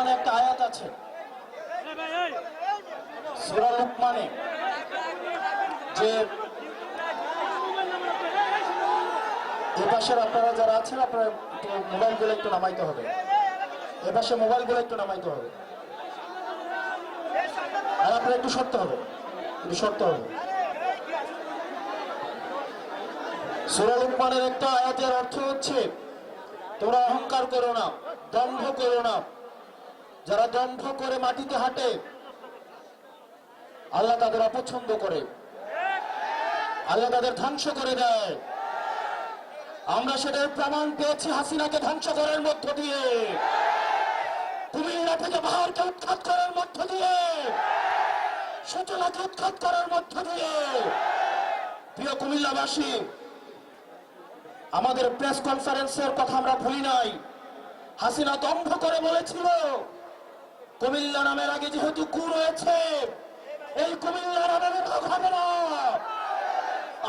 লুকমানে একটা আয়াত আছে, সূরা লুকমানে, যে এপাশের আপনারা যারা আছেন আপনারা মোবাইলগুলো একটু নামাইতে হবে, এপাশে মোবাইলগুলো একটু নামাইতে হবে, আর আপনারা একটু সরতে হবে, একটু সরতে হবে। সূরা লুকমানের একটা আয়াতের অর্থ হচ্ছে, তোমরা অহংকার করো না, দম্ভ করো না। যারা দম্ভ করে মাটিতে হাঁটে আল্লাহ তাদের অপছন্দ করে, আল্লাহ তাদের ধ্বংস করে দেয়। আমরা সেটার প্রমাণ পেয়েছি হাসিনাকে ধ্বংস করার মধ্য দিয়ে, কুমিল্লা থেকে বাহারকে উৎখাত করার মধ্য দিয়ে, সূচনাকে উৎখাত করার মধ্য দিয়ে। প্রিয় কুমিল্লাবাসী, আমাদের প্রেস কনফারেন্সের কথা আমরা ভুলি নাই। হাসিনা দম্ভ করে বলেছিল, কুমিল্লা নামের আগে যেহেতু কু রয়েছে, এই কুমিল্লা নামে বিভাগ হবে না।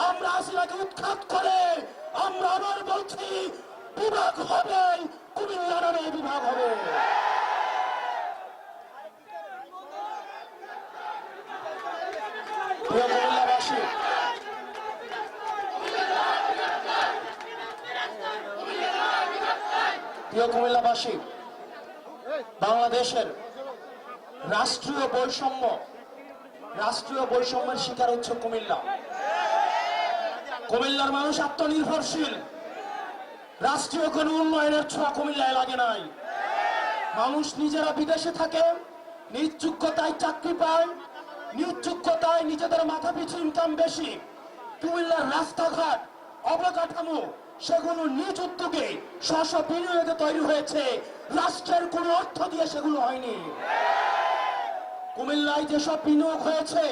আমরা হাসিনাকে উৎখাত করে আমরা আবার বলছি, বিভাগ হবে, কুমিল্লা নামে বিভাগ হবে। প্রিয় কুমিল্লাবাসী, প্রিয় কুমিল্লাবাসী, বাংলাদেশের রাষ্ট্রীয় বৈষম্যের শিকার হচ্ছে কুমিল্লা। কুমিল্লার মানুষ আত্মনির্ভরশীল, রাষ্ট্রীয় কোন উন্নয়নের ছোঁয়া কুমিল্লায় লাগে নাই। মানুষ নিজেরা বিদেশে থাকে, নিজ যোগ্যতায় চাকরি পায়, নিজ যোগ্যতায় নিজেদের মাথা পিছু ইনকাম বেশি। কুমিল্লার রাস্তাঘাট, অবকাঠামো সেগুলো নিজ উদ্যোগে স্ব বিনিয়োগে তৈরি হয়েছে, রাষ্ট্রের কোনো অর্থ দিয়ে সেগুলো হয়নি। কুমিল্লায় যেসব বিনিয়োগ হয়েছে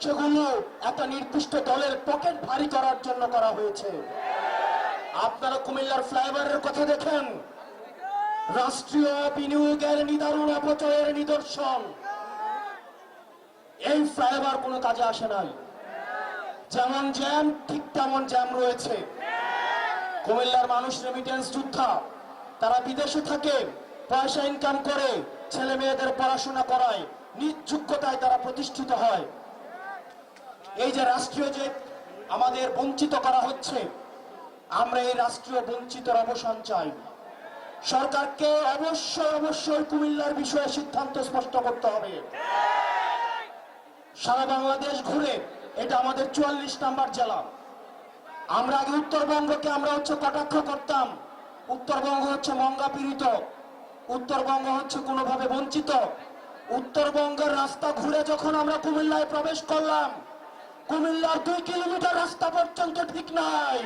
সেগুলো একটা নির্দিষ্ট দলের পকেট ভারী করার জন্য করা হয়েছে। আপনারা কুমিল্লার ফ্লাইওভারের কথা দেখেন, রাষ্ট্রীয় বিনিয়োগের নিদারুণ অপচয়ের নিদর্শন। এই ফ্লাইওভার কোনো কাজে আসে নাই, যেমন জ্যাম ঠিক তেমন জ্যাম রয়েছে। কুমিল্লার মানুষ রেমিটেন্স যোদ্ধা, তারা বিদেশে থাকে, পয়সা ইনকাম করে, ছেলে মেয়েদের পড়াশোনা করায়, নিজ যোগ্যতায় তারা প্রতিষ্ঠিত হয়। এই যে রাষ্ট্রীয় যে আমাদের বঞ্চিত করা হচ্ছে, আমরা এই রাষ্ট্রীয় বঞ্চিতের অবসান চাই। সরকারকে অবশ্যই কুমিল্লার বিষয়ে সিদ্ধান্ত স্পষ্ট করতে হবে। সারা বাংলাদেশ ঘুরে এটা আমাদের 44 নাম্বার জেলা। আমরা আগে উত্তরবঙ্গকে আমরা কটাক্ষ করতাম, উত্তরবঙ্গ হচ্ছে মঙ্গা পীড়িত, উত্তরবঙ্গ হচ্ছে কোনোভাবে বঞ্চিত। উত্তরবঙ্গের রাস্তা ঘুরে যখন আমরা কুমিল্লায় প্রবেশ করলাম, কুমিল্লার 2 কিলোমিটার রাস্তা পর্যন্ত ঠিক নাই।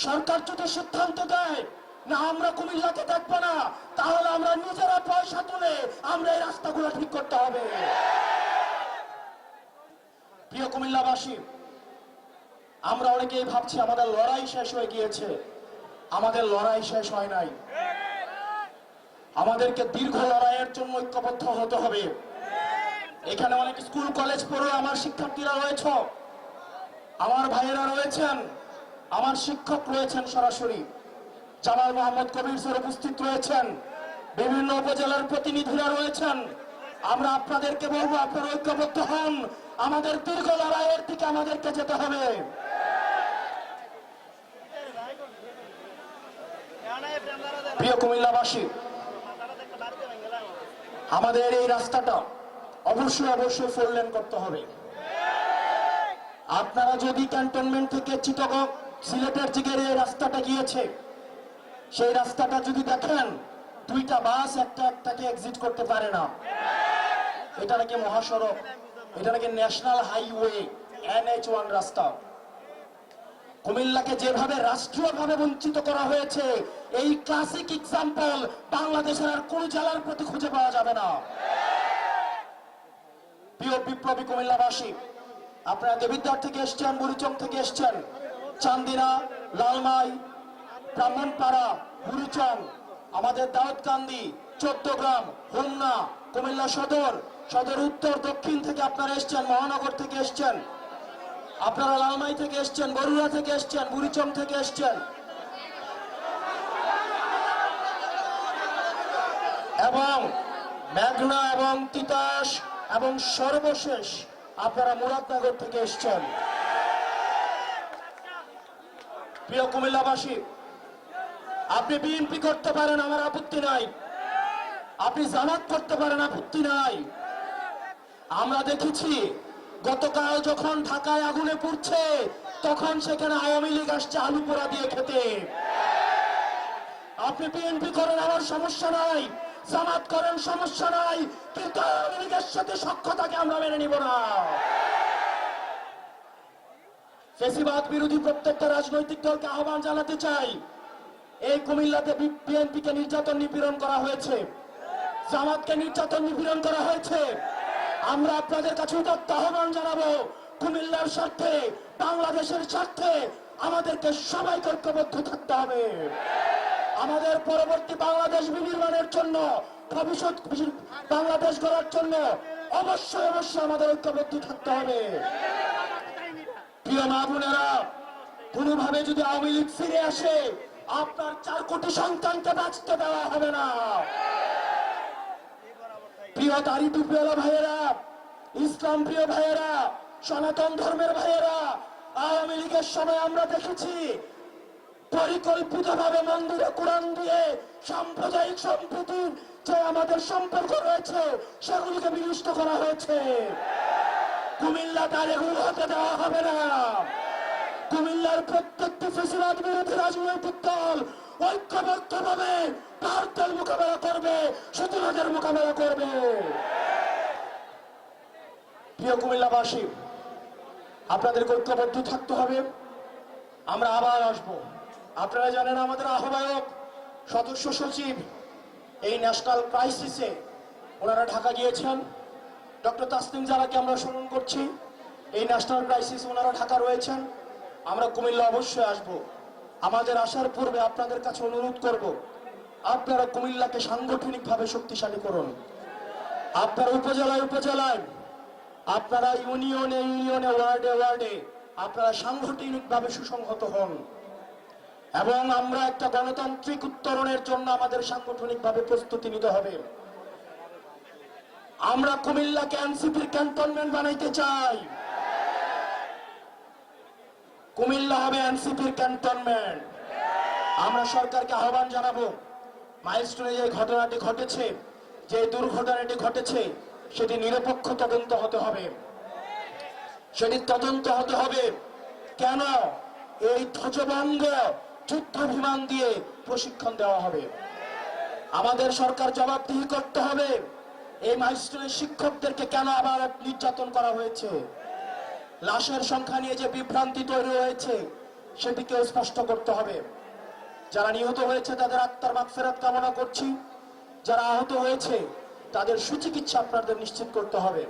সরকার যদি সিদ্ধান্ত দেয় না আমরা কুমিল্লাকে দেখবো না, তাহলে আমরা নিজেরা পয়সা তুলে আমরা এই রাস্তাগুলো ঠিক করতে হবে। প্রিয় কুমিল্লাবাসী, আমরা অনেকেই ভাবছি আমাদের লড়াই শেষ হয়ে গিয়েছে। আমাদের লড়াই শেষ হয় নাই। আমাদেরকে দীর্ঘ লড়াইয়ের জন্য ঐক্যবদ্ধ হতে হবে। এখানে অনেক স্কুল কলেজ পড়ে আমার শিক্ষার্থীরা রয়েছে, আমার ভাইয়েরা রয়েছেন, আমার শিক্ষক রয়েছেন, সরাসরি জামাল মোহাম্মদ কবির স্যার উপস্থিত রয়েছেন, বিভিন্ন উপজেলার প্রতিনিধিরা রয়েছেন। আমরা আপনাদেরকে বলবো, আপনারা ঐক্যবদ্ধ হন। আমাদের দীর্ঘ লড়াইয়ের দিকে আমাদেরকে যেতে হবে। প্রিয় কুমিল্লাবাসী, আমাদের এই রাস্তাটা অবশ্যই 4 লেন করতে হবে। আপনারা যদি ক্যান্টনমেন্ট থেকে চিটাগং সিলেটের দিকে এই রাস্তাটা গিয়েছে, সেই রাস্তাটা যদি দেখেন, 2টা বাস একটাকে এক্সিট করতে পারে না। এটা নাকি মহাসড়ক, এটা নাকি ন্যাশনাল হাইওয়ে, NH1 রাস্তা। কুমিল্লাকে যেভাবে রাষ্ট্রীয়ভাবে বঞ্চিত করা হয়েছে, এই ক্লাসিক এক্সাম্পল বাংলাদেশের আর কোন জেলার প্রতি খুঁজে পাওয়া যাবে না। প্রিয় বিপ্লবী কুমিল্লাবাসী, আপনারা দেবিদ্বার থেকে এসছেন, বুড়িচং থেকে এসছেন, চান্দিনা, লালমাই, ব্রাহ্মণপাড়া, বুড়িচং, আমাদের দাউদকান্দি, 14 গ্রাম, হোমনা, কুমিল্লা সদর, সদর উত্তর দক্ষিণ থেকে আপনারা এসছেন, মহানগর থেকে এসছেন, আপনারা লালমাই থেকে এসছেন, বরুড়া থেকে এসছেন, বুড়িচং থেকে এসছেন। এবং মেঘনা এবং তিতাস এবং সর্বশেষ আপনারা মুরাদনগর থেকে এসছেন। প্রিয় কুমিল্লাবাসী, আপনি বিএনপি করতে পারেন, আমার আপত্তি নাই। আপনি জামাত করতে পারেন, আপত্তি নাই। আমরা দেখেছি গতকাল যখন ঢাকায় আগুনে পুড়ছে তখন সেখানে আওয়ামী লীগ আসছে আলু পোড়া দিয়ে খেতে। আপনি বিএনপি করেন, আমার সমস্যা নাই। জামাত করেন, সমস্যা নাই। কিন্তু আওয়ামী লীগের সাথে সখ্যতাকে আমরা মেনে নিব না। ফ্যাসিবাদ বিরোধী প্রত্যেকটা রাজনৈতিক দলকে আহ্বান জানাতে চাই, এই কুমিল্লাতে বিএনপিকে নির্যাতন নিপীড়ন করা হয়েছে, জামাতকে নির্যাতন নিপীড়ন করা হয়েছে। আমরা আপনাদের কাছে উদাত্ত আহ্বান জানাবো, কুমিল্লার স্বার্থে, বাংলাদেশের স্বার্থে আমাদেরকে সবাইকে ঐক্যবদ্ধ থাকতে হবে। আমাদের পরবর্তী বাংলাদেশ বিনির্মাণের জন্য, ভবিষ্যৎ বাংলাদেশ গড়ার জন্য অবশ্যই অবশ্যই আমাদের ঐক্যবদ্ধ থাকতে হবে। প্রিয় মা বোনেরা, কোনোভাবে যদি আওয়ামী লীগ ফিরে আসে আপনার 4 কোটি সন্তানকে বাঁচতে দেওয়া হবে না। প্রিয় দাড়ি টুপিওয়ালা ভাইয়েরা, ইসলাম প্রিয় ভাইয়েরা, সনাতন ধর্মের ভাইয়েরা, আওয়ামী লীগের সময় আমরা দেখেছি পরিকল্পিতভাবে মন্দিরে কোরআন দিয়ে সাম্প্রদায়িক সম্প্রীতির যে আমাদের সম্পর্ক রয়েছে সেগুলিকে বিনষ্ট করা হয়েছে। কুমিল্লা তার এগুলো হতে দেওয়া হবে না। কুমিল্লার প্রত্যেকটি ফ্যাসিবাদ বিরোধী রাজনৈতিক দল ঐক্যবদ্ধভাবে ভারতের মোকাবেলা করবে, শত্রুদের মোকাবেলা করবে। প্রিয় কুমিল্লাবাসী, আপনাদেরকে ঐক্যবদ্ধ থাকতে হবে। আমরা আবার আসবো। আপনারা জানেন আমাদের আহ্বায়ক, সদস্য সচিব এই ন্যাশনাল ক্রাইসিসে ওনারা ঢাকা গিয়েছেন। ডক্টর তাসনিম জারাকে আমরা স্মরণ করছি। এই ন্যাশনাল ক্রাইসিস ওনারা ঢাকা রয়েছেন। আমরা কুমিল্লা অবশ্যই আসব। আমাদের আসার পূর্বে আপনাদের কাছে অনুরোধ করব, আপনারা কুমিল্লাকে সাংগঠনিকভাবে শক্তিশালী করুন। আপনারা উপজেলায় উপজেলায়, আপনারা ইউনিয়নে ইউনিয়নে, ওয়ার্ডে ওয়ার্ডে আপনারা সাংগঠনিকভাবে সুসংহত হন এবং আমরা একটা গণতান্ত্রিক উত্তরণের জন্য আমাদের সাংগঠনিকভাবে প্রস্তুতি নিতে হবে। আমরা কুমিল্লাকে এনসিপির ক্যান্টনমেন্ট বানাইতে চাই। কুমিল্লা হবে এনসিপির ক্যান্টনমেন্ট। আমরা সরকারকে আহ্বান জানাবো, মাইলস্টোনে যে ঘটনাটি ঘটেছে, যে দুর্ঘটনাটি ঘটেছে, সেটি নিরপেক্ষ তদন্ত হতে হবে। সেটি তদন্ত হতে হবে কেন এই ধ্বজভঙ্গ যুদ্ধ বিমান দিয়ে প্রশিক্ষণ দেওয়া হবে। আমাদের সরকার জবাবদিহি করতে হবে, এই মাইলস্টোনের শিক্ষকদেরকে কেন আবার নির্যাতন করা হয়েছে। লাশের সংখ্যা নিয়ে যে বিভ্রান্তি তৈরি হয়েছে সেটিকেও স্পষ্ট করতে হবে। যারা নিহত হয়েছে তাদের আত্মার মাগফিরাত কামনা করছি। যারা আহত হয়েছে তাদের সুচিকিৎসা আপনাদের নিশ্চিত করতে হবে।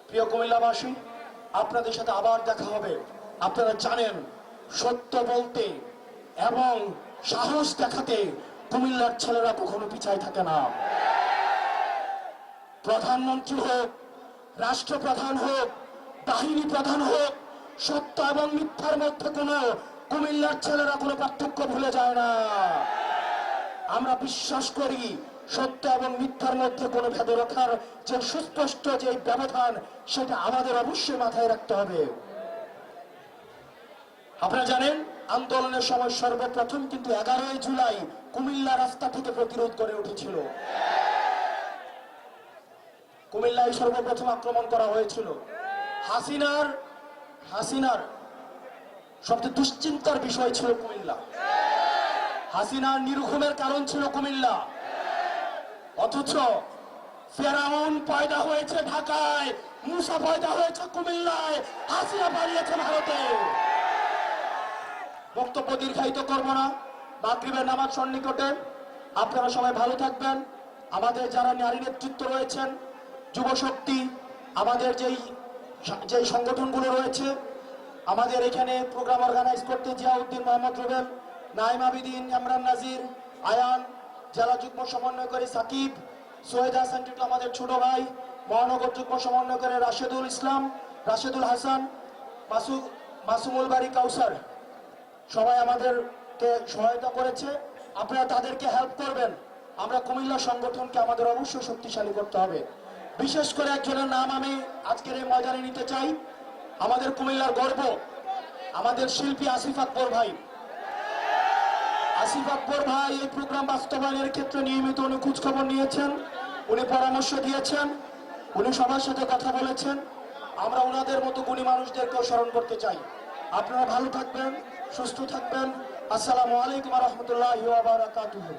প্রিয় কুমিল্লাবাসী, আপনাদের সাথে আবার দেখা হবে। আপনারা জানেন সত্য বলতে এবং সাহস দেখাতে কুমিল্লার ছেলেরা কখনো পিছায় থাকে না। প্রধানমন্ত্রী হোক, রাষ্ট্রপ্রধান হোক, বাহিনী প্রধান হোক, সত্য এবং মিথ্যার মধ্যে কোনো কুমিল্লার ছেলেরা কোনো পার্থক্য ভুলে যায় না। আমরা বিশ্বাস করি সত্য এবং মিথ্যার মধ্যে কোনো ভেদ রাখার যে সুস্পষ্ট যে ব্যবধান, সেটা আমাদের অবশ্যই মাথায় রাখতে হবে। আপনারা জানেন আন্দোলনের সময় সর্বপ্রথম কিন্তু 11 জুলাই কুমিল্লা রাস্তা থেকে প্রতিরোধ করে উঠেছিল। কুমিল্লায় সর্বপ্রথম আক্রমণ করা হয়েছিল। হাসিনার সবচেয়ে দুশ্চিন্তার বিষয় ছিল কুমিল্লা। হাসিনার নির্ঘুমের কারণ ছিল কুমিল্লা। অথচ ফেরাউন পয়দা হয়েছে ঢাকায়, মুসা পয়দা হয়েছে কুমিল্লায়, হাসিনা পালিয়েছে ভারতে। বক্তব্য দীর্ঘায়িত করব না, মাগরিবের নামাজ সন্নিকটে। আপনারা সবাই ভালো থাকবেন। আমাদের যারা নারী নেতৃত্ব রয়েছেন, যুব শক্তি, আমাদের যেই সংগঠনগুলো রয়েছে, আমাদের এখানে প্রোগ্রাম অর্গানাইজ করতে জিয়াউদ্দিন, মোহাম্মদ রুবেল, নাইম আবিদিন, ইমরান নাজির, আয়ান, জেলা যুগ্ম সমন্বয়কারী সাকিব, সোহেদ হাসান টিটু আমাদের ছোট ভাই, মহানগর যুগ্ম সমন্বয়কারী রাশেদুল ইসলাম, রাশেদুল হাসান, মাসুমুল বাড়ি, কাউসার, সবাই আমাদেরকে সহায়তা করেছে। আপনারা তাদেরকে হেল্প করবেন। আমরা কুমিল্লা সংগঠনকে আমাদের অবশ্যই শক্তিশালী করতে হবে। বিশেষ করে একজনের নাম আমি আজকের এই ময়দানে নিতে চাই, আমাদের কুমিল্লার গর্ব, আমাদের শিল্পী আসিফ আকবর ভাই। আসিফ আকবর ভাই এই প্রোগ্রাম বাস্তবায়নের ক্ষেত্রে নিয়মিত উনি খোঁজখবর নিয়েছেন, উনি পরামর্শ দিয়েছেন, উনি সবার সাথে কথা বলেছেন। আমরা ওনাদের মতো গুণী মানুষদেরকেও স্মরণ করতে চাই। আপনারা ভালো থাকবেন, সুস্থ থাকবেন। আসসালামু আলাইকুম ওয়া রাহমাতুল্লাহি ওয়া বারাকাতুহু।